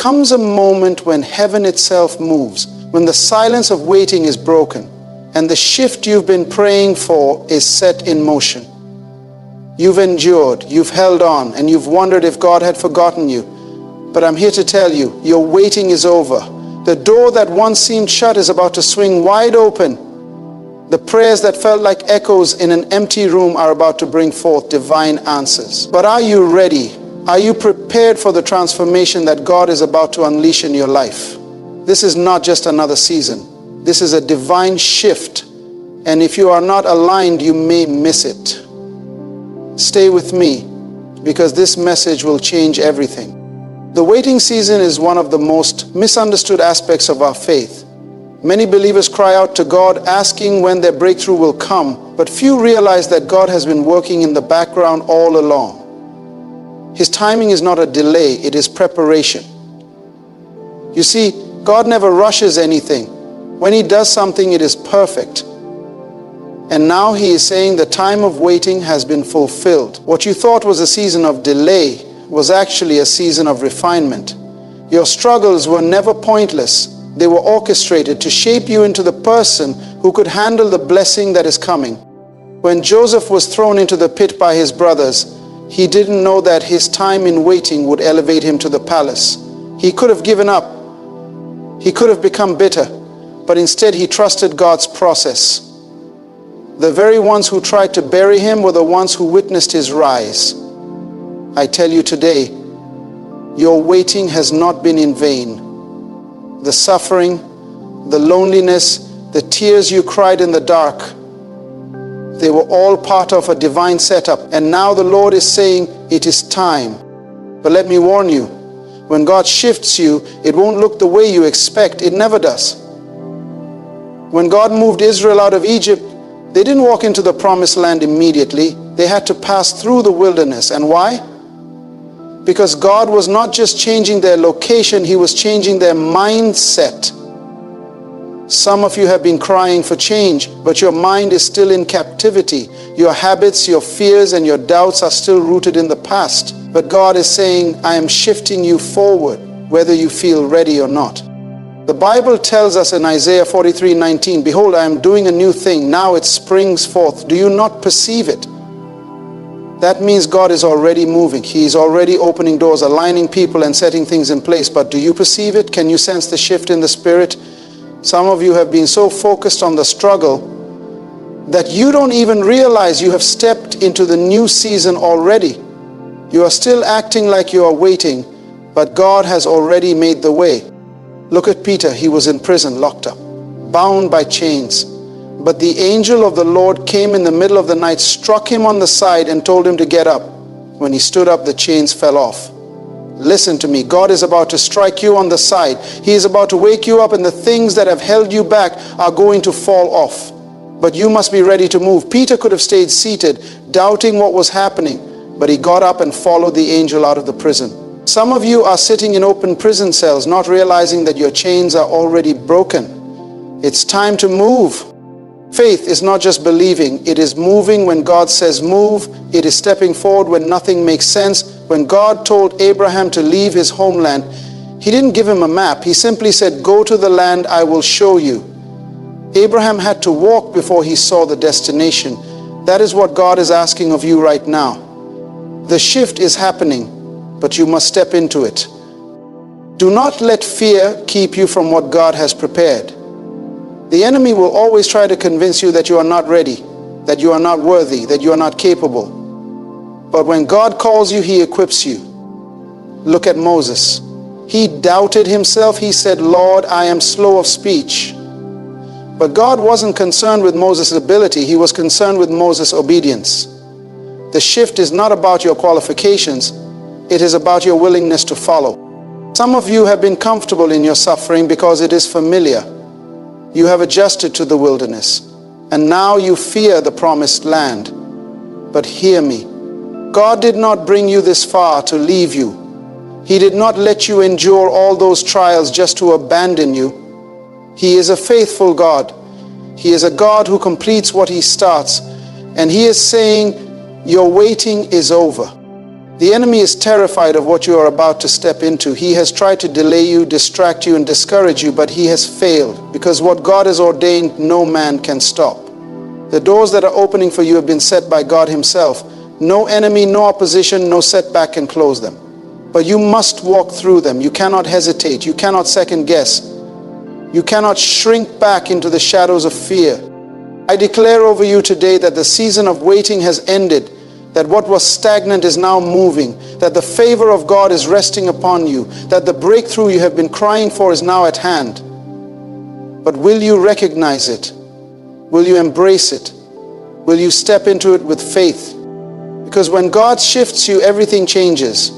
comes a moment when heaven itself moves, when the silence of waiting is broken, and the shift you've been praying for is set in motion. You've endured, you've held on, and you've wondered if God had forgotten you. But I'm here to tell you, your waiting is over. The door that once seemed shut is about to swing wide open. The prayers that felt like echoes in an empty room are about to bring forth divine answers. But are you ready? Are you prepared for the transformation that God is about to unleash in your life? This is not just another season. This is a divine shift. And if you are not aligned, you may miss it. Stay with me, because this message will change everything. The waiting season is one of the most misunderstood aspects of our faith. Many believers cry out to God asking when their breakthrough will come, but few realize that God has been working in the background all along. His timing is not a delay, it is preparation. You see, God never rushes anything. When He does something, it is perfect. And now He is saying the time of waiting has been fulfilled. What you thought was a season of delay was actually a season of refinement. Your struggles were never pointless. They were orchestrated to shape you into the person who could handle the blessing that is coming. When Joseph was thrown into the pit by his brothers, he didn't know that his time in waiting would elevate him to the palace. He could have given up. He could have become bitter, but instead he trusted God's process. The very ones who tried to bury him were the ones who witnessed his rise. I tell you today, your waiting has not been in vain. The suffering, the loneliness, the tears you cried in the dark, they were all part of a divine setup. And now the Lord is saying, it is time. But let me warn you, when God shifts you, it won't look the way you expect. It never does. When God moved Israel out of Egypt, they didn't walk into the promised land immediately. They had to pass through the wilderness. And why? Because God was not just changing their location, He was changing their mindset. Some of you have been crying for change, but your mind is still in captivity. Your habits, your fears, and your doubts are still rooted in the past. But God is saying, I am shifting you forward, whether you feel ready or not. The Bible tells us in Isaiah 43:19, behold, I am doing a new thing. Now it springs forth. Do you not perceive it? That means God is already moving. He is already opening doors, aligning people and setting things in place. But do you perceive it? Can you sense the shift in the spirit? Some of you have been so focused on the struggle that you don't even realize you have stepped into the new season already. You are still acting like you are waiting, but God has already made the way. Look at Peter. He was in prison, locked up, bound by chains. But the angel of the Lord came in the middle of the night, struck him on the side, and told him to get up. When he stood up, the chains fell off. Listen to me. God is about to strike you on the side. He is about to wake you up, and the things that have held you back are going to fall off. But you must be ready to move. Peter could have stayed seated, doubting what was happening, but he got up and followed the angel out of the prison. Some of you are sitting in open prison cells, not realizing that your chains are already broken. It's time to move. Faith is not just believing, it is moving when God says move. It is stepping forward when nothing makes sense. When God told Abraham to leave his homeland, He didn't give him a map. He simply said, go to the land I will show you. Abraham had to walk before he saw the destination. That is what God is asking of you right now. The shift is happening, but you must step into it. Do not let fear keep you from what God has prepared. The enemy will always try to convince you that you are not ready, that you are not worthy, that you are not capable. But when God calls you, He equips you. Look at Moses. He doubted himself. He said, Lord, I am slow of speech. But God wasn't concerned with Moses' ability. He was concerned with Moses' obedience. The shift is not about your qualifications. It is about your willingness to follow. Some of you have been comfortable in your suffering because it is familiar. You have adjusted to the wilderness, and now you fear the promised land. But hear me. God did not bring you this far to leave you. He did not let you endure all those trials just to abandon you. He is a faithful God. He is a God who completes what He starts. And He is saying, your waiting is over. The enemy is terrified of what you are about to step into. He has tried to delay you, distract you, and discourage you, but he has failed, because what God has ordained, no man can stop. The doors that are opening for you have been set by God himself. No enemy, no opposition, no setback can close them. But you must walk through them. You cannot hesitate. You cannot second guess. You cannot shrink back into the shadows of fear. I declare over you today that the season of waiting has ended, that what was stagnant is now moving, that the favor of God is resting upon you, that the breakthrough you have been crying for is now at hand. But will you recognize it? Will you embrace it? Will you step into it with faith? Because when God shifts you, everything changes.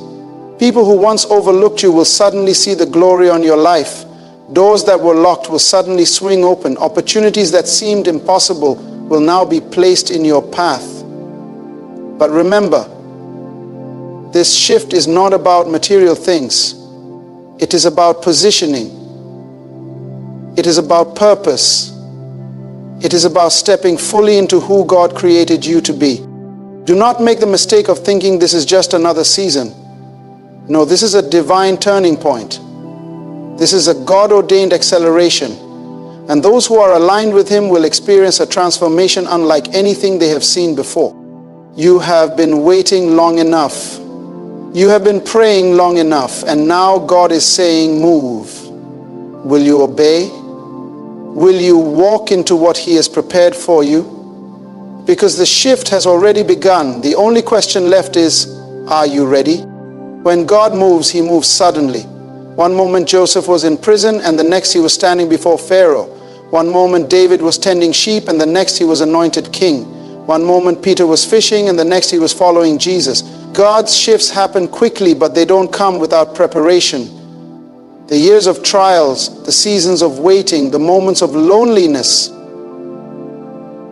People who once overlooked you will suddenly see the glory on your life. Doors that were locked will suddenly swing open. Opportunities that seemed impossible will now be placed in your path. But remember, this shift is not about material things. It is about positioning. It is about purpose. It is about stepping fully into who God created you to be. Do not make the mistake of thinking this is just another season. No, this is a divine turning point. This is a God-ordained acceleration. And those who are aligned with him will experience a transformation unlike anything they have seen before. You have been waiting long enough. You have been praying long enough, and now God is saying, move. Will you obey? Will you walk into what he has prepared for you? Because the shift has already begun. The only question left is, are you ready? When God moves, he moves suddenly. One moment Joseph was in prison, and the next he was standing before Pharaoh. One moment David was tending sheep, and the next he was anointed king. One moment Peter was fishing, and the next he was following Jesus. God's shifts happen quickly, but they don't come without preparation. The years of trials, the seasons of waiting, the moments of loneliness,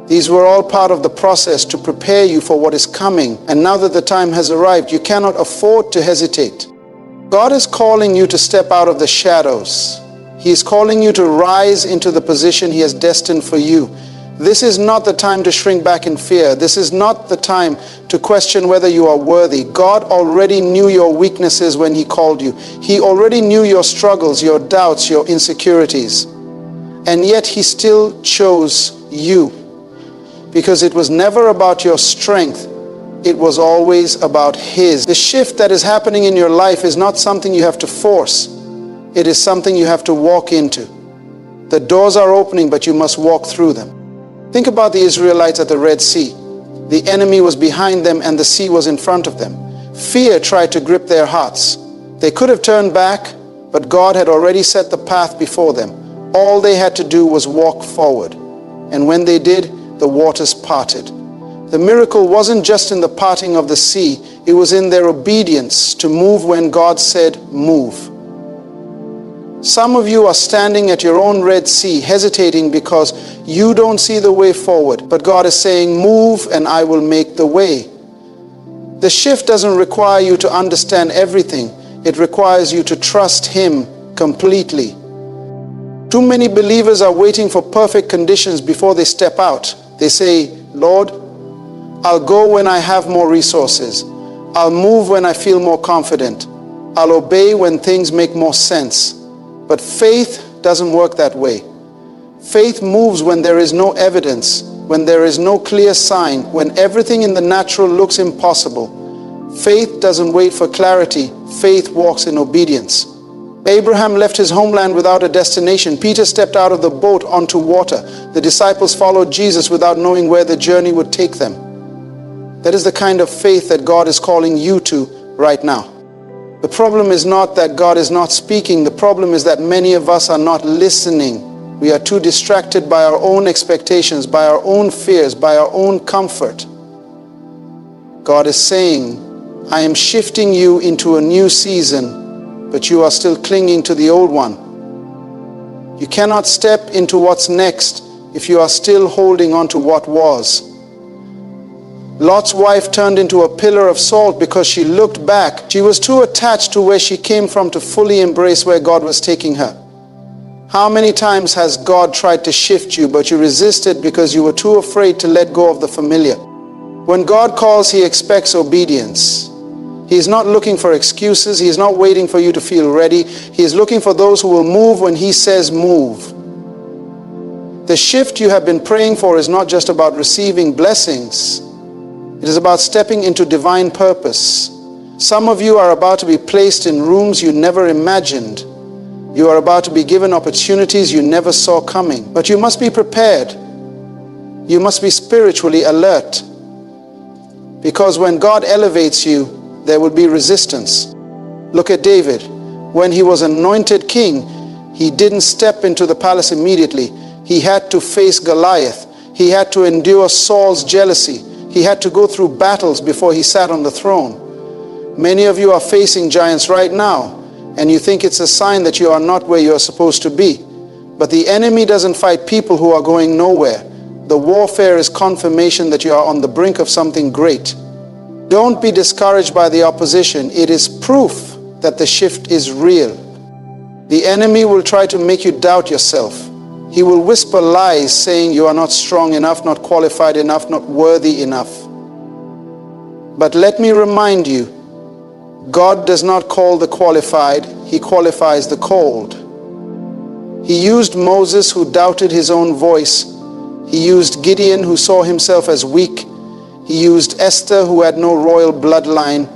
these were all part of the process to prepare you for what is coming. And now that the time has arrived, you cannot afford to hesitate. God is calling you to step out of the shadows. He is calling you to rise into the position he has destined for you. This is not the time to shrink back in fear. This is not the time to question whether you are worthy. God already knew your weaknesses when he called you. He already knew your struggles, your doubts, your insecurities. And yet he still chose you. Because it was never about your strength. It was always about his. The shift that is happening in your life is not something you have to force. It is something you have to walk into. The doors are opening, but you must walk through them. Think about the Israelites at the Red Sea. The enemy was behind them and the sea was in front of them. Fear tried to grip their hearts. They could have turned back, but God had already set the path before them. All they had to do was walk forward. And when they did, the waters parted. The miracle wasn't just in the parting of the sea. It was in their obedience to move when God said, move. Some of you are standing at your own Red Sea, hesitating because you don't see the way forward. But God is saying, move and I will make the way. The shift doesn't require you to understand everything. It requires you to trust him completely. Too many believers are waiting for perfect conditions before they step out. They say, Lord, I'll go when I have more resources. I'll move when I feel more confident. I'll obey when things make more sense. But faith doesn't work that way. Faith moves when there is no evidence, when there is no clear sign, when everything in the natural looks impossible. Faith doesn't wait for clarity. Faith walks in obedience. Abraham left his homeland without a destination. Peter stepped out of the boat onto water. The disciples followed Jesus without knowing where the journey would take them. That is the kind of faith that God is calling you to right now. The problem is not that God is not speaking. The problem is that many of us are not listening. We are too distracted by our own expectations, by our own fears, by our own comfort. God is saying, I am shifting you into a new season, but you are still clinging to the old one. You cannot step into what's next if you are still holding on to what was. Lot's wife turned into a pillar of salt because she looked back. She was too attached to where she came from to fully embrace where God was taking her. How many times has God tried to shift you, but you resisted because you were too afraid to let go of the familiar? When God calls, he expects obedience. He is not looking for excuses. He is not waiting for you to feel ready. He is looking for those who will move when he says move. The shift you have been praying for is not just about receiving blessings. It is about stepping into divine purpose. Some of you are about to be placed in rooms you never imagined. You are about to be given opportunities you never saw coming. But you must be prepared. You must be spiritually alert. Because when God elevates you, there will be resistance. Look at David. When he was anointed king, he didn't step into the palace immediately. He had to face Goliath. He had to endure Saul's jealousy. He had to go through battles before he sat on the throne. Many of you are facing giants right now, and you think it's a sign that you are not where you are supposed to be. But the enemy doesn't fight people who are going nowhere. The warfare is confirmation that you are on the brink of something great. Don't be discouraged by the opposition. It is proof that the shift is real. The enemy will try to make you doubt yourself. He will whisper lies saying you are not strong enough, not qualified enough, not worthy enough. But let me remind you, God does not call the qualified, he qualifies the called. He used Moses, who doubted his own voice. He used Gideon, who saw himself as weak. He used Esther, who had no royal bloodline.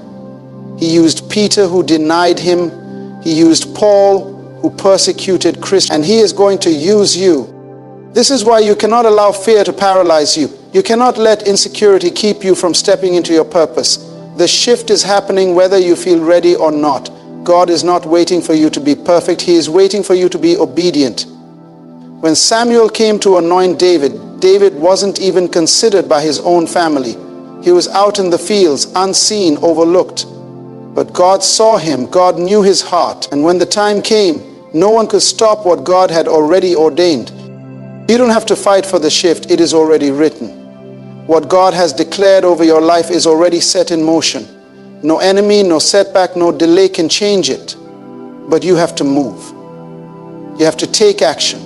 He used Peter, who denied him. He used Paul, who persecuted Christians. And he is going to use you. This is why you cannot allow fear to paralyze you. You cannot let insecurity keep you from stepping into your purpose. The shift is happening whether you feel ready or not. God is not waiting for you to be perfect. He is waiting for you to be obedient. When Samuel came to anoint David, David wasn't even considered by his own family. He was out in the fields, unseen, overlooked. But God saw him. God knew his heart. And when the time came, no one could stop what God had already ordained. You don't have to fight for the shift. It is already written. What God has declared over your life is already set in motion. No enemy, no setback, no delay can change it. But you have to move. You have to take action.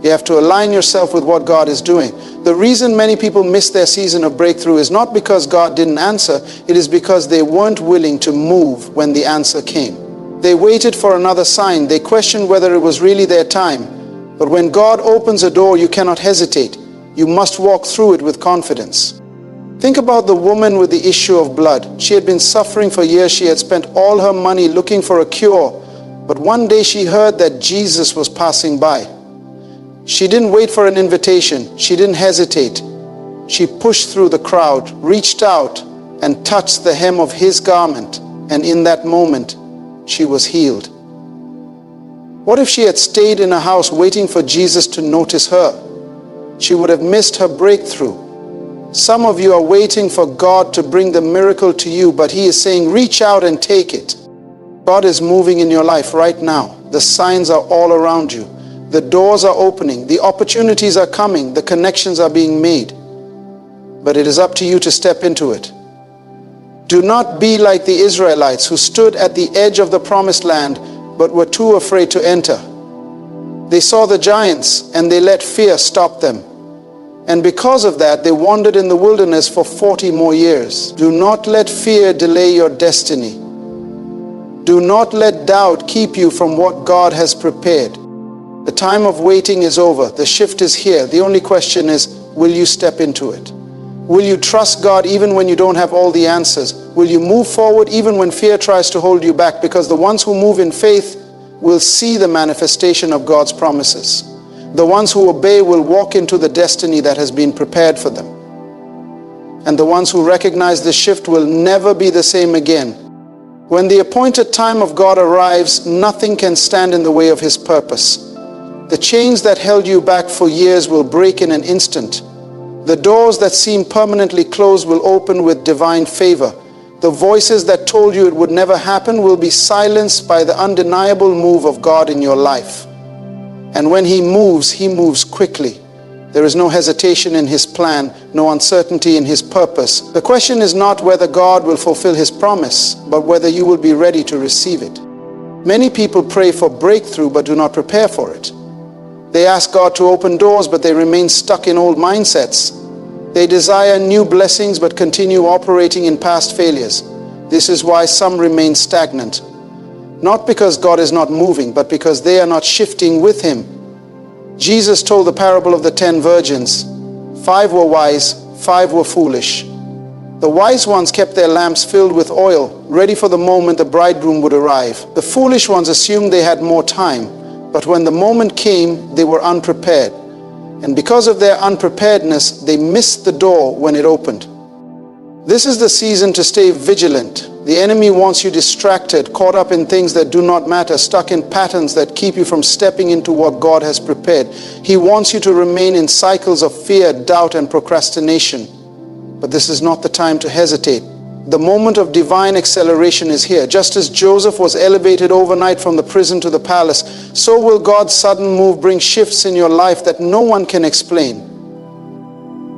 You have to align yourself with what God is doing. The reason many people miss their season of breakthrough is not because God didn't answer. It is because they weren't willing to move when the answer came. They waited for another sign. They questioned whether it was really their time. But when God opens a door, you cannot hesitate. You must walk through it with confidence. Think about the woman with the issue of blood. She had been suffering for years. She had spent all her money looking for a cure. But one day she heard that Jesus was passing by. She didn't wait for an invitation. She didn't hesitate. She pushed through the crowd, reached out, and touched the hem of his garment. And in that moment, she was healed. What if she had stayed in a house waiting for Jesus to notice her? She would have missed her breakthrough. Some of you are waiting for God to bring the miracle to you, but he is saying, reach out and take it. God is moving in your life right now. The signs are all around you. The doors are opening. The opportunities are coming. The connections are being made. But it is up to you to step into it. Do not be like the Israelites who stood at the edge of the promised land but were too afraid to enter. They saw the giants and they let fear stop them. And because of that, they wandered in the wilderness for 40 more years. Do not let fear delay your destiny. Do not let doubt keep you from what God has prepared. The time of waiting is over. The shift is here. The only question is, will you step into it? Will you trust God even when you don't have all the answers? Will you move forward even when fear tries to hold you back? Because the ones who move in faith will see the manifestation of God's promises. The ones who obey will walk into the destiny that has been prepared for them. And the ones who recognize the shift will never be the same again. When the appointed time of God arrives, nothing can stand in the way of his purpose. The chains that held you back for years will break in an instant. The doors that seem permanently closed will open with divine favor. The voices that told you it would never happen will be silenced by the undeniable move of God in your life. And when he moves quickly. There is no hesitation in his plan, no uncertainty in his purpose. The question is not whether God will fulfill his promise, but whether you will be ready to receive it. Many people pray for breakthrough but do not prepare for it. They ask God to open doors, but they remain stuck in old mindsets. They desire new blessings, but continue operating in past failures. This is why some remain stagnant. Not because God is not moving, but because they are not shifting with Him. Jesus told the parable of the 10 virgins. 5 were wise, 5 were foolish. The wise ones kept their lamps filled with oil, ready for the moment the bridegroom would arrive. The foolish ones assumed they had more time, but when the moment came, they were unprepared. And because of their unpreparedness, they missed the door when it opened. This is the season to stay vigilant. The enemy wants you distracted, caught up in things that do not matter, stuck in patterns that keep you from stepping into what God has prepared. He wants you to remain in cycles of fear, doubt, and procrastination. But this is not the time to hesitate. The moment of divine acceleration is here. Just as Joseph was elevated overnight from the prison to the palace, so will God's sudden move bring shifts in your life that no one can explain.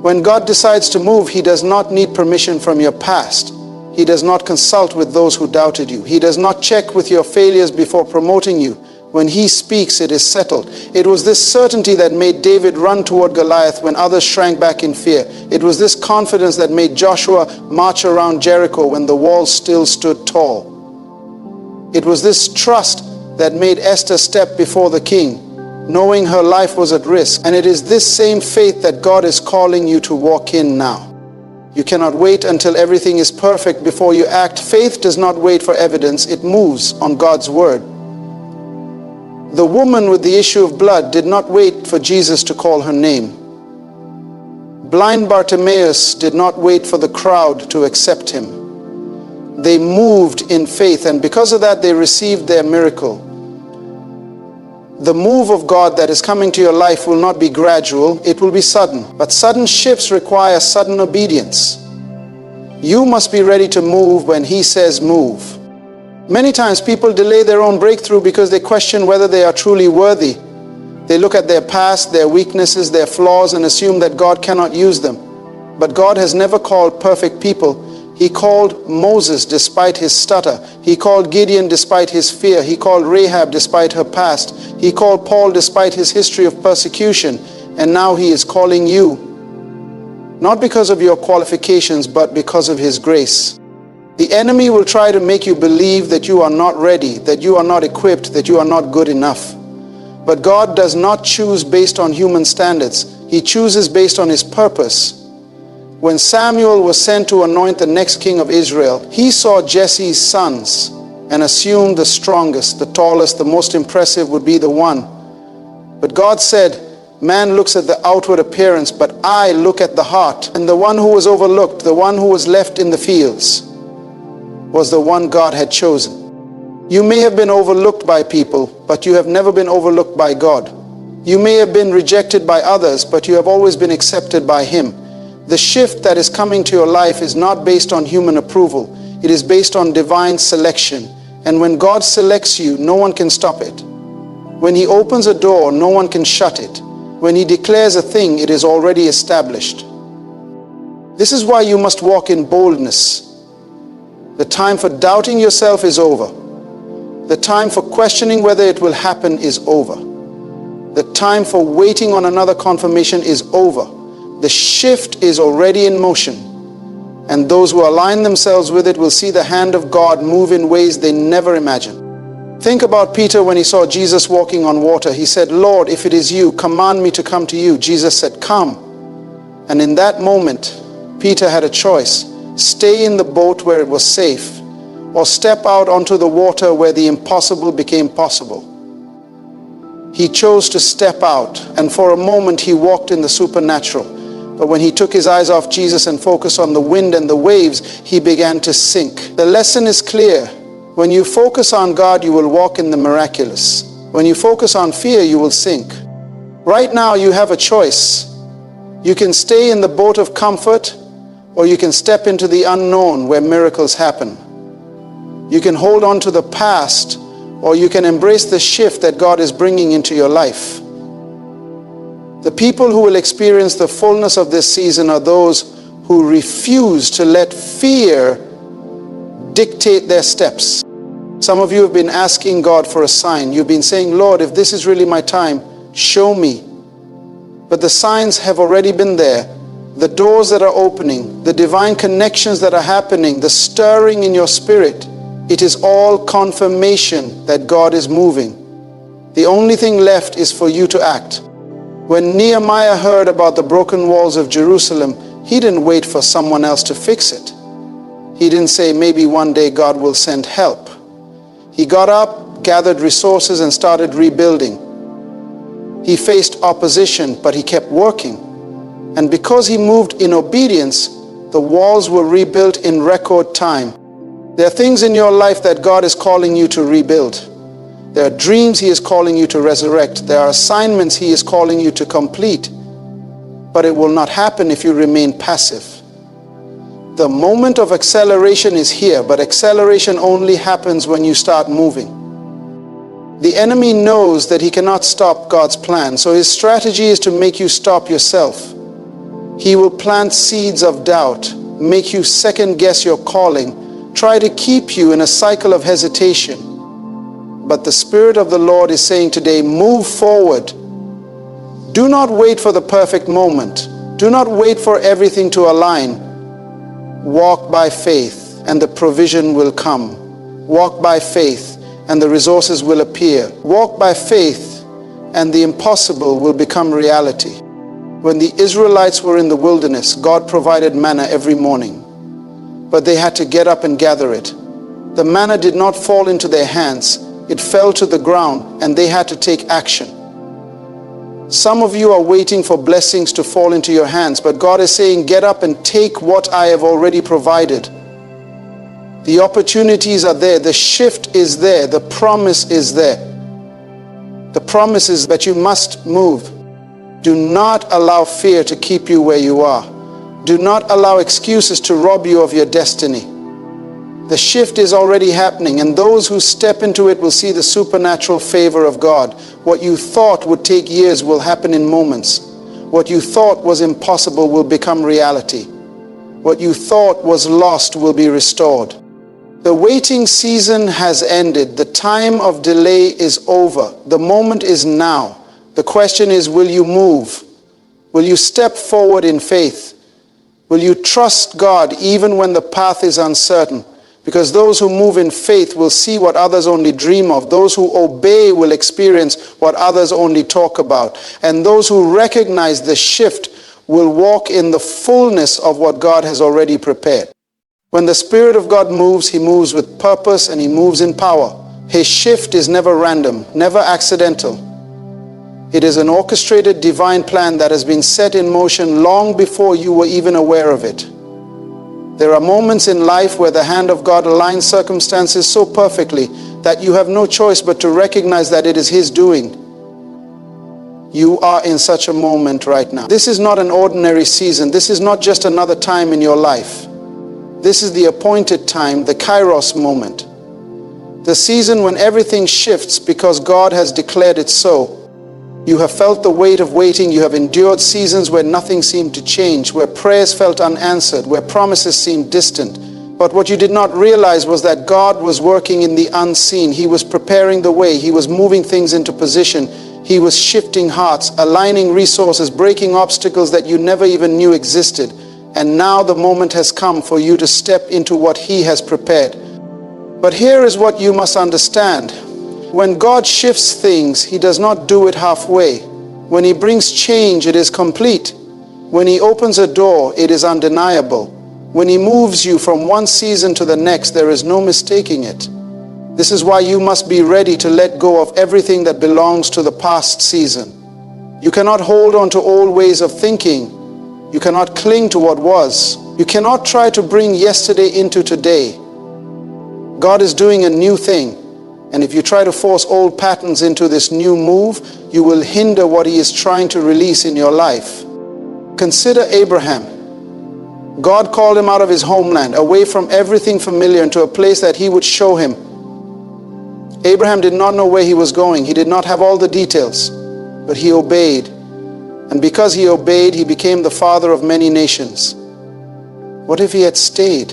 When God decides to move, He does not need permission from your past. He does not consult with those who doubted you. He does not check with your failures before promoting you. When He speaks, it is settled. It was this certainty that made David run toward Goliath when others shrank back in fear. It was this confidence that made Joshua march around Jericho when the walls still stood tall. It was this trust that made Esther step before the king, knowing her life was at risk. And it is this same faith that God is calling you to walk in now. You cannot wait until everything is perfect before you act. Faith does not wait for evidence. It moves on God's word. The woman with the issue of blood did not wait for Jesus to call her name. Blind Bartimaeus did not wait for the crowd to accept him. They moved in faith, and because of that, they received their miracle. The move of God that is coming to your life will not be gradual, it will be sudden. But sudden shifts require sudden obedience. You must be ready to move when He says move. Many times people delay their own breakthrough because they question whether they are truly worthy. They look at their past, their weaknesses, their flaws, and assume that God cannot use them. But God has never called perfect people. He called Moses despite his stutter. He called Gideon despite his fear. He called Rahab despite her past. He called Paul despite his history of persecution. And now He is calling you, not because of your qualifications, but because of His grace. The enemy will try to make you believe that you are not ready, that you are not equipped, that you are not good enough. But God does not choose based on human standards. He chooses based on His purpose. When Samuel was sent to anoint the next king of Israel, he saw Jesse's sons and assumed the strongest, the tallest, the most impressive would be the one. But God said, man looks at the outward appearance, but I look at the heart. And the one who was overlooked, the one who was left in the fields, was the one God had chosen. You may have been overlooked by people, but you have never been overlooked by God. You may have been rejected by others, but you have always been accepted by Him. The shift that is coming to your life is not based on human approval. It is based on divine selection. And when God selects you, no one can stop it. When He opens a door, no one can shut it. When He declares a thing, it is already established. This is why you must walk in boldness. The time for doubting yourself is over. The time for questioning whether it will happen is over. The time for waiting on another confirmation is over. The shift is already in motion, and those who align themselves with it will see the hand of God move in ways they never imagined. Think about Peter when he saw Jesus walking on water. He said, Lord, if it is you, command me to come to you. Jesus said, come. And in that moment, Peter had a choice. Stay in the boat where it was safe, or step out onto the water where the impossible became possible. He chose to step out, and for a moment he walked in the supernatural. But when he took his eyes off Jesus and focused on the wind and the waves, he began to sink. The lesson is clear. When you focus on God, you will walk in the miraculous. When you focus on fear, you will sink. Right now, you have a choice. You can stay in the boat of comfort, or you can step into the unknown where miracles happen. You can hold on to the past, or you can embrace the shift that God is bringing into your life. The people who will experience the fullness of this season are those who refuse to let fear dictate their steps. Some of you have been asking God for a sign. You've been saying, Lord, if this is really my time, show me. But the signs have already been there. the doors that are opening, the divine connections that are happening, the stirring in your spirit, it is all confirmation that God is moving. The only thing left is for you to act. When Nehemiah heard about the broken walls of Jerusalem, he didn't wait for someone else to fix it. He didn't say, maybe one day God will send help. He got up, gathered resources, and started rebuilding. He faced opposition, but he kept working. And because he moved in obedience, the walls were rebuilt in record time. There are things in your life that God is calling you to rebuild. There are dreams He is calling you to resurrect. There are assignments He is calling you to complete. But it will not happen if you remain passive. The moment of acceleration is here, but acceleration only happens when you start moving. The enemy knows that he cannot stop God's plan, so his strategy is to make you stop yourself. He will plant seeds of doubt, make you second guess your calling, try to keep you in a cycle of hesitation. But the Spirit of the Lord is saying today, move forward. Do not wait for the perfect moment. Do not wait for everything to align. Walk by faith and the provision will come. Walk by faith and the resources will appear. Walk by faith and the impossible will become reality. When the Israelites were in the wilderness, God provided manna every morning. But they had to get up and gather it. The manna did not fall into their hands. It fell to the ground and they had to take action. Some of you are waiting for blessings to fall into your hands, but God is saying, get up and take what I have already provided. The opportunities are there. The shift is there. The promise is there. The promise is that you must move. Do not allow fear to keep you where you are. Do not allow excuses to rob you of your destiny. The shift is already happening, and those who step into it will see the supernatural favor of God. What you thought would take years will happen in moments. What you thought was impossible will become reality. What you thought was lost will be restored. The waiting season has ended. The time of delay is over. The moment is now. The question is, will you move? Will you step forward in faith? Will you trust God even when the path is uncertain? Because those who move in faith will see what others only dream of. Those who obey will experience what others only talk about. And those who recognize the shift will walk in the fullness of what God has already prepared. When the Spirit of God moves, He moves with purpose and He moves in power. His shift is never random, never accidental. It is an orchestrated divine plan that has been set in motion long before you were even aware of it. There are moments in life where the hand of God aligns circumstances so perfectly that you have no choice but to recognize that it is His doing. You are in such a moment right now. This is not an ordinary season. This is not just another time in your life. This is the appointed time, the Kairos moment. The season when everything shifts because God has declared it so. You have felt the weight of waiting. You have endured seasons where nothing seemed to change, where prayers felt unanswered, where promises seemed distant. But what you did not realize was that God was working in the unseen. He was preparing the way. He was moving things into position. He was shifting hearts, aligning resources, breaking obstacles that you never even knew existed. And now the moment has come for you to step into what He has prepared. But here is what you must understand. When God shifts things, He does not do it halfway. When He brings change, it is complete. When He opens a door, it is undeniable. When He moves you from one season to the next, there is no mistaking it. This is why you must be ready to let go of everything that belongs to the past season. You cannot hold on to old ways of thinking. You cannot cling to what was. You cannot try to bring yesterday into today. God is doing a new thing. And if you try to force old patterns into this new move, you will hinder what He is trying to release in your life. Consider Abraham. God called him out of his homeland, away from everything familiar, into a place that He would show him. Abraham did not know where he was going. He did not have all the details, but he obeyed. And because he obeyed, he became the father of many nations. What if he had stayed?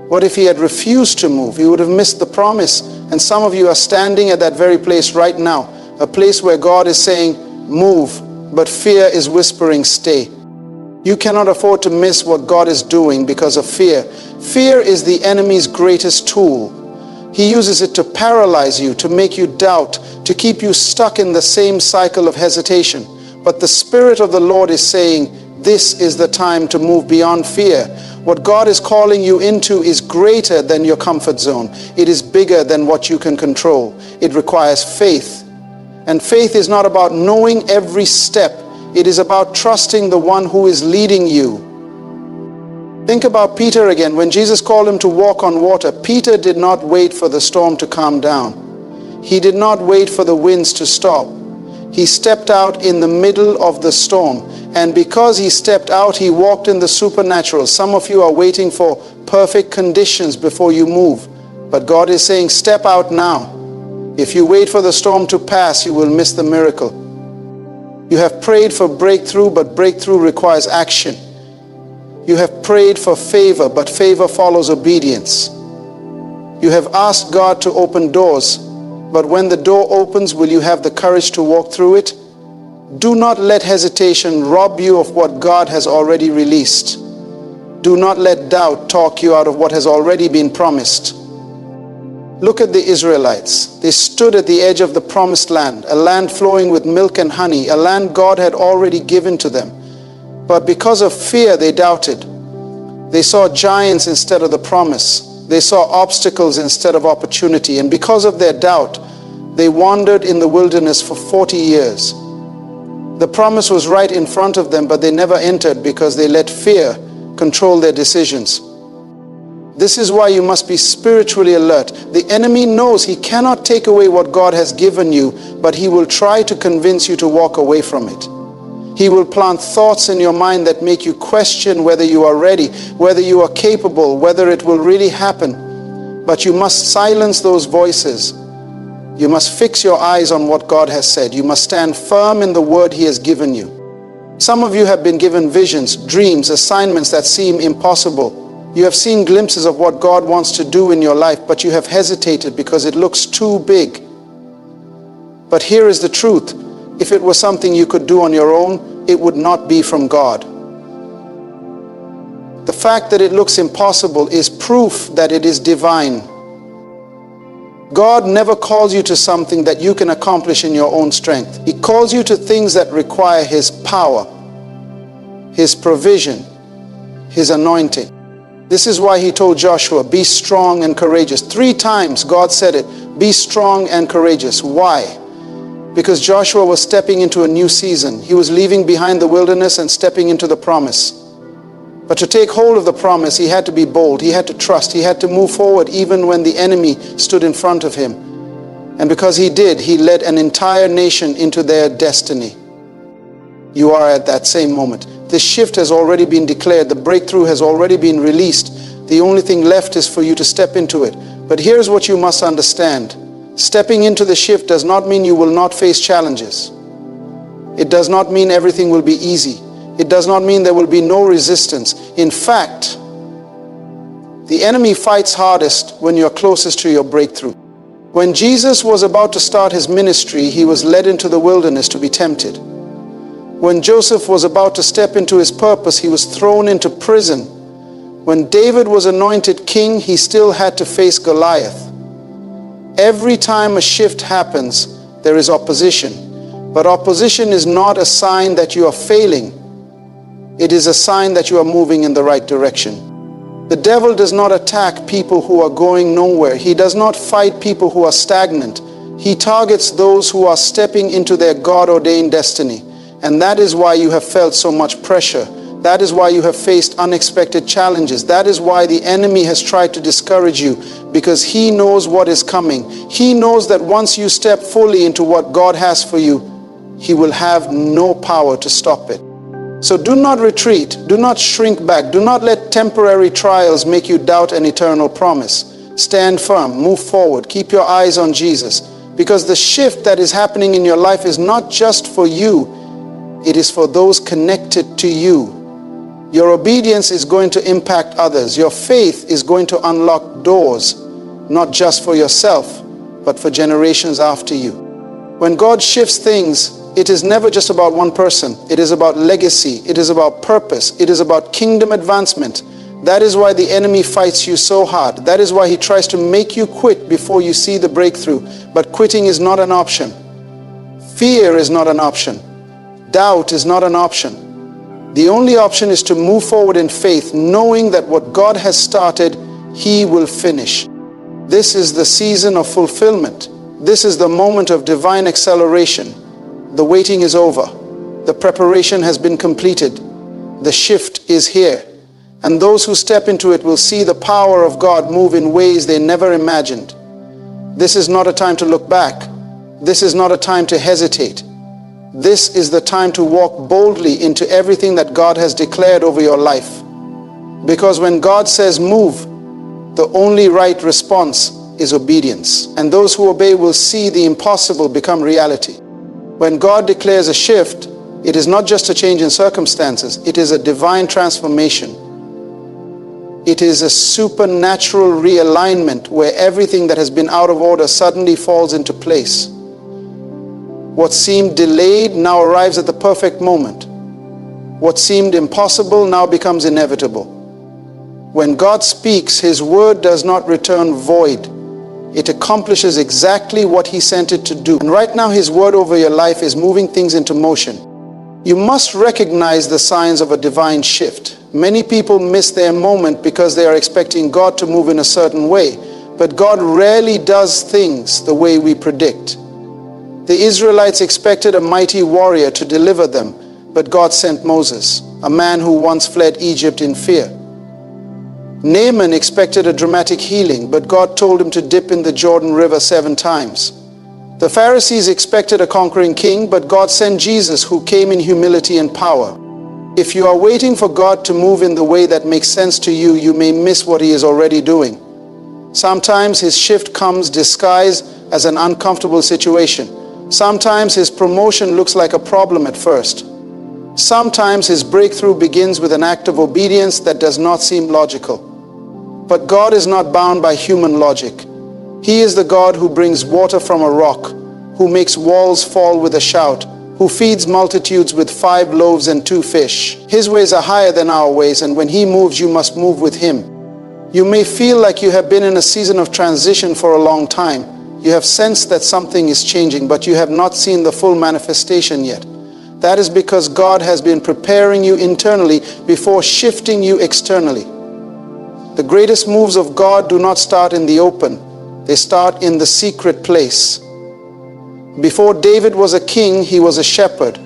What if he had refused to move? He would have missed the promise. And some of you are standing at that very place right now, a place where God is saying, move, but fear is whispering, stay. You cannot afford to miss what God is doing because of fear. Fear is the enemy's greatest tool. He uses it to paralyze you, to make you doubt, to keep you stuck in the same cycle of hesitation. But the Spirit of the Lord is saying, this is the time to move beyond fear. What God is calling you into is greater than your comfort zone. It is bigger than what you can control. It requires faith. And faith is not about knowing every step. It is about trusting the one who is leading you. Think about Peter again. When Jesus called him to walk on water, Peter did not wait for the storm to calm down. He did not wait for the winds to stop. He stepped out in the middle of the storm. And because he stepped out, he walked in the supernatural. Some of you are waiting for perfect conditions before you move. But God is saying, step out now. If you wait for the storm to pass, you will miss the miracle. You have prayed for breakthrough, but breakthrough requires action. You have prayed for favor, but favor follows obedience. You have asked God to open doors, but when the door opens, will you have the courage to walk through it? Do not let hesitation rob you of what God has already released. Do not let doubt talk you out of what has already been promised. Look at the Israelites. They stood at the edge of the promised land, a land flowing with milk and honey, a land God had already given to them. But because of fear, they doubted. They saw giants instead of the promise. They saw obstacles instead of opportunity. And because of their doubt, they wandered in the wilderness for 40 years. The promise was right in front of them, but they never entered because they let fear control their decisions. This is why you must be spiritually alert. The enemy knows he cannot take away what God has given you, but he will try to convince you to walk away from it. He will plant thoughts in your mind that make you question whether you are ready, whether you are capable, whether it will really happen. But you must silence those voices. You must fix your eyes on what God has said. You must stand firm in the word he has given you. Some of you have been given visions, dreams, assignments that seem impossible. You have seen glimpses of what God wants to do in your life, but you have hesitated because it looks too big. But here is the truth. If it was something you could do on your own, it would not be from God. The fact that it looks impossible is proof that it is divine. God never calls you to something that you can accomplish in your own strength. He calls you to things that require His power, His provision, His anointing. This is why He told Joshua, be strong and courageous. 3 times God said it, be strong and courageous. Why? Because Joshua was stepping into a new season. He was leaving behind the wilderness and stepping into the promise. But to take hold of the promise, he had to be bold. He had to trust. He had to move forward even when the enemy stood in front of him. And because he did, he led an entire nation into their destiny. You are at that same moment. The shift has already been declared. The breakthrough has already been released. The only thing left is for you to step into it. But here's what you must understand. Stepping into the shift does not mean you will not face challenges. It does not mean everything will be easy. It does not mean there will be no resistance. In fact, the enemy fights hardest when you're closest to your breakthrough. When Jesus was about to start his ministry, he was led into the wilderness to be tempted. When Joseph was about to step into his purpose, he was thrown into prison. When David was anointed king, he still had to face Goliath. Every time a shift happens, there is opposition. But opposition is not a sign that you are failing. It is a sign that you are moving in the right direction. The devil does not attack people who are going nowhere. He does not fight people who are stagnant. He targets those who are stepping into their God-ordained destiny. And that is why you have felt so much pressure. That is why you have faced unexpected challenges. That is why the enemy has tried to discourage you, because he knows what is coming. He knows that once you step fully into what God has for you, he will have no power to stop it. So do not retreat. Do not shrink back. Do not let temporary trials make you doubt an eternal promise. Stand firm. Move forward. Keep your eyes on Jesus. Because the shift that is happening in your life is not just for you. It is for those connected to you. Your obedience is going to impact others. Your faith is going to unlock doors, not just for yourself, but for generations after you. When God shifts things, it is never just about one person. It is about legacy. It is about purpose. It is about kingdom advancement. That is why the enemy fights you so hard. That is why he tries to make you quit before you see the breakthrough. But quitting is not an option. Fear is not an option. Doubt is not an option. The only option is to move forward in faith, knowing that what God has started, He will finish. This is the season of fulfillment. This is the moment of divine acceleration. The waiting is over. The preparation has been completed. The shift is here. And those who step into it will see the power of God move in ways they never imagined. This is not a time to look back. This is not a time to hesitate. This is the time to walk boldly into everything that God has declared over your life. Because when God says move, the only right response is obedience. And those who obey will see the impossible become reality. When God declares a shift, it is not just a change in circumstances, it is a divine transformation. It is a supernatural realignment where everything that has been out of order suddenly falls into place. What seemed delayed now arrives at the perfect moment. What seemed impossible now becomes inevitable. When God speaks, His word does not return void. It accomplishes exactly what He sent it to do. And right now, His word over your life is moving things into motion. You must recognize the signs of a divine shift. Many people miss their moment because they are expecting God to move in a certain way. But God rarely does things the way we predict. The Israelites expected a mighty warrior to deliver them, but God sent Moses, a man who once fled Egypt in fear. Naaman expected a dramatic healing, but God told him to dip in the Jordan River 7 times. The Pharisees expected a conquering king, but God sent Jesus, who came in humility and power. If you are waiting for God to move in the way that makes sense to you, you may miss what He is already doing. Sometimes His shift comes disguised as an uncomfortable situation. Sometimes His promotion looks like a problem at first. Sometimes His breakthrough begins with an act of obedience that does not seem logical. But God is not bound by human logic. He is the God who brings water from a rock, who makes walls fall with a shout, who feeds multitudes with 5 loaves and 2 fish. His ways are higher than our ways, and when He moves, you must move with Him. You may feel like you have been in a season of transition for a long time. You have sensed that something is changing, but you have not seen the full manifestation yet. That is because God has been preparing you internally before shifting you externally. The greatest moves of God do not start in the open. They start in the secret place. Before David was a king, he was a shepherd.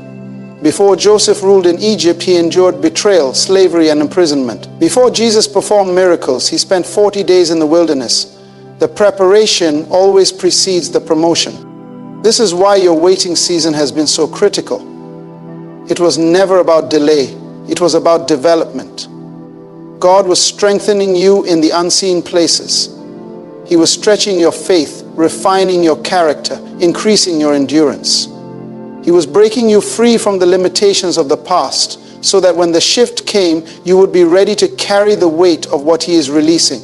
Before Joseph ruled in Egypt, he endured betrayal, slavery, and imprisonment. Before Jesus performed miracles, he spent 40 days in the wilderness. The preparation always precedes the promotion. This is why your waiting season has been so critical. It was never about delay. It was about development. God was strengthening you in the unseen places. He was stretching your faith, refining your character, increasing your endurance. He was breaking you free from the limitations of the past so that when the shift came, you would be ready to carry the weight of what He is releasing.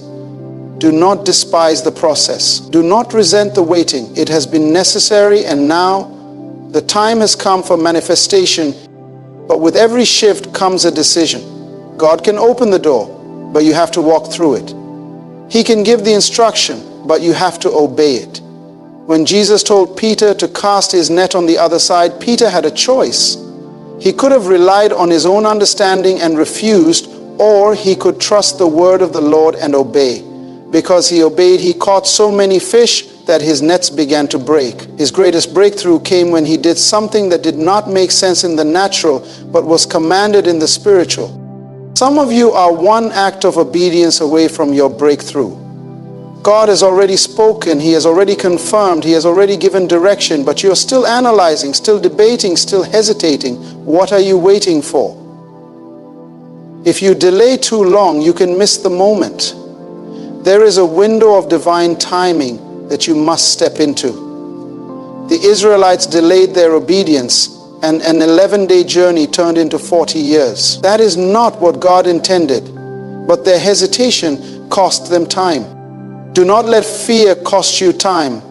Do not despise the process. Do not resent the waiting. It has been necessary, and now the time has come for manifestation. But with every shift comes a decision. God can open the door, but you have to walk through it. He can give the instruction, but you have to obey it. When Jesus told Peter to cast his net on the other side, Peter had a choice. He could have relied on his own understanding and refused, or he could trust the word of the Lord and obey. Because he obeyed, he caught so many fish that his nets began to break. His greatest breakthrough came when he did something that did not make sense in the natural, but was commanded in the spiritual. Some of you are one act of obedience away from your breakthrough. God has already spoken, He has already confirmed, He has already given direction, but you're still analyzing, still debating, still hesitating. What are you waiting for? If you delay too long, you can miss the moment. There is a window of divine timing that you must step into. The Israelites delayed their obedience, and an 11-day journey turned into 40 years. That is not what God intended, but their hesitation cost them time. Do not let fear cost you time.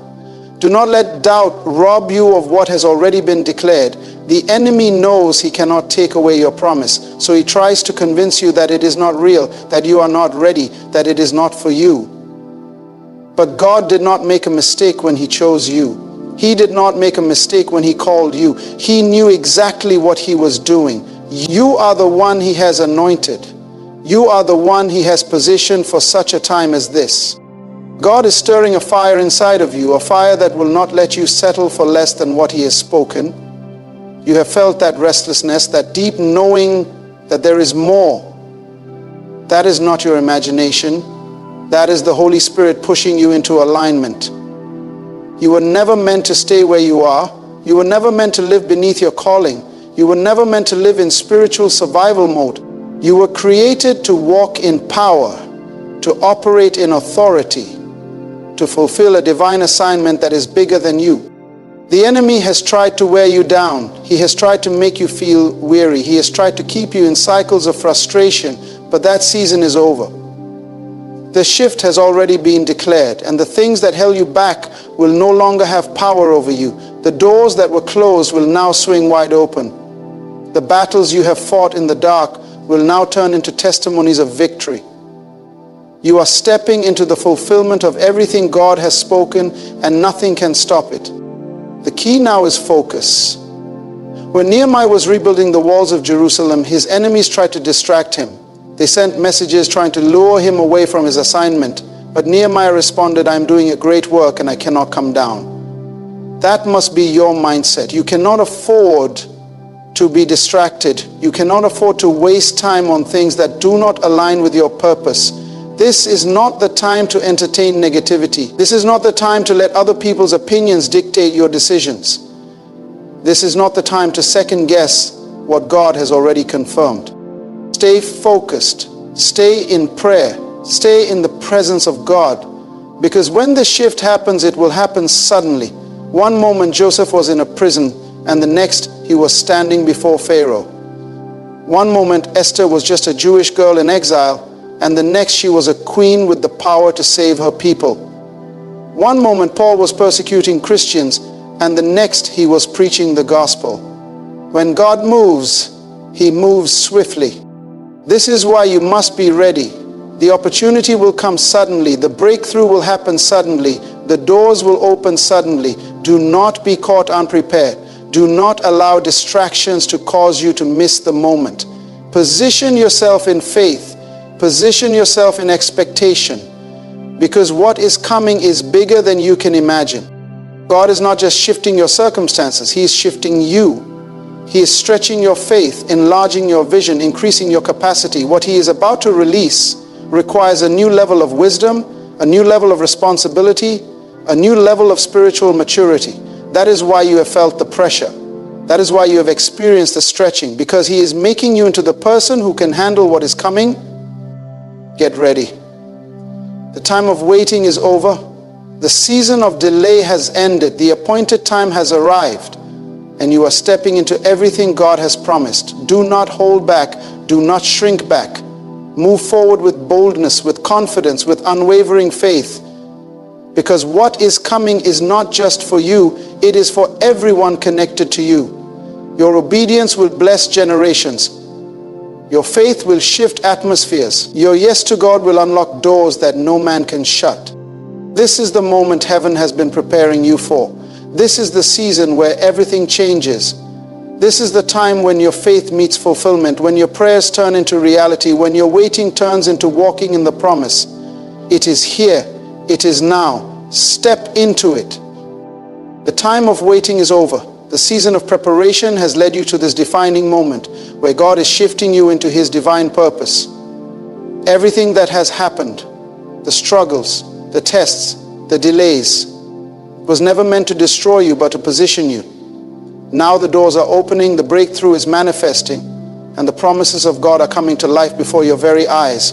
Do not let doubt rob you of what has already been declared. The enemy knows he cannot take away your promise, so he tries to convince you that it is not real, that you are not ready, that it is not for you. But God did not make a mistake when he chose you. He did not make a mistake when he called you. He knew exactly what he was doing. You are the one he has anointed. You are the one he has positioned for such a time as this. God is stirring a fire inside of you, a fire that will not let you settle for less than what he has spoken. You have felt that restlessness, that deep knowing that there is more. That is not your imagination. That is the Holy Spirit pushing you into alignment. You were never meant to stay where you are. You were never meant to live beneath your calling. You were never meant to live in spiritual survival mode. You were created to walk in power, to operate in authority, to fulfill a divine assignment that is bigger than you. The enemy has tried to wear you down. He has tried to make you feel weary. He has tried to keep you in cycles of frustration, but that season is over. The shift has already been declared, and the things that held you back will no longer have power over you. The doors that were closed will now swing wide open. The battles you have fought in the dark will now turn into testimonies of victory. You are stepping into the fulfillment of everything God has spoken, and nothing can stop it. The key now is focus. When Nehemiah was rebuilding the walls of Jerusalem, his enemies tried to distract him. They sent messages trying to lure him away from his assignment. But Nehemiah responded, "I am doing a great work and I cannot come down." That must be your mindset. You cannot afford to be distracted. You cannot afford to waste time on things that do not align with your purpose. This is not the time to entertain negativity. This is not the time to let other people's opinions dictate your decisions. This is not the time to second guess what God has already confirmed. Stay focused. Stay in prayer. Stay in the presence of God. Because when the shift happens, it will happen suddenly. One moment Joseph was in a prison, and the next he was standing before Pharaoh. One moment Esther was just a Jewish girl in exile, and the next she was a queen with the power to save her people. One moment Paul was persecuting Christians, and the next he was preaching the gospel. When God moves, he moves swiftly. This is why you must be ready. The opportunity will come suddenly. The breakthrough will happen suddenly. The doors will open suddenly. Do not be caught unprepared. Do not allow distractions to cause you to miss the moment. Position yourself in faith. Position yourself in expectation, because what is coming is bigger than you can imagine. God is not just shifting your circumstances, he is shifting you. He is stretching your faith, enlarging your vision, increasing your capacity. What he is about to release requires a new level of wisdom, a new level of responsibility, a new level of spiritual maturity. That is why you have felt the pressure. That is why you have experienced the stretching, because he is making you into the person who can handle what is coming. Get ready. The time of waiting is over. The season of delay has ended. The appointed time has arrived. And you are stepping into everything God has promised. Do not hold back. Do not shrink back. Move forward with boldness, with confidence, with unwavering faith. Because what is coming is not just for you. It is for everyone connected to you. Your obedience will bless generations. Your faith will shift atmospheres. Your yes to God will unlock doors that no man can shut. This is the moment heaven has been preparing you for. This is the season where everything changes. This is the time when your faith meets fulfillment, when your prayers turn into reality, when your waiting turns into walking in the promise. It is here. It is now. Step into it. The time of waiting is over. The season of preparation has led you to this defining moment where God is shifting you into his divine purpose. Everything that has happened, the struggles, the tests, the delays, was never meant to destroy you but to position you. Now the doors are opening, the breakthrough is manifesting, and the promises of God are coming to life before your very eyes.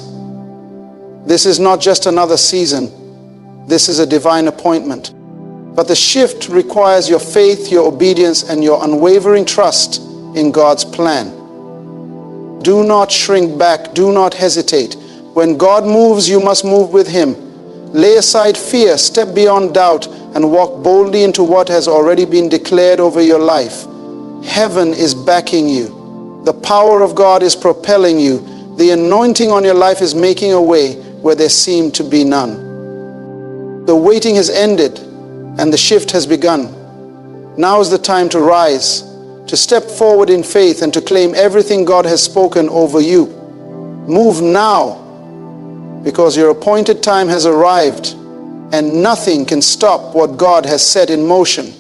This is not just another season. This is a divine appointment. But the shift requires your faith, your obedience, and your unwavering trust in God's plan. Do not shrink back. Do not hesitate. When God moves, you must move with him. Lay aside fear, step beyond doubt, and walk boldly into what has already been declared over your life. Heaven is backing you. The power of God is propelling you. The anointing on your life is making a way where there seemed to be none. The waiting has ended and the shift has begun. Now is the time to rise, to step forward in faith and to claim everything God has spoken over you. Move now, because your appointed time has arrived and nothing can stop what God has set in motion.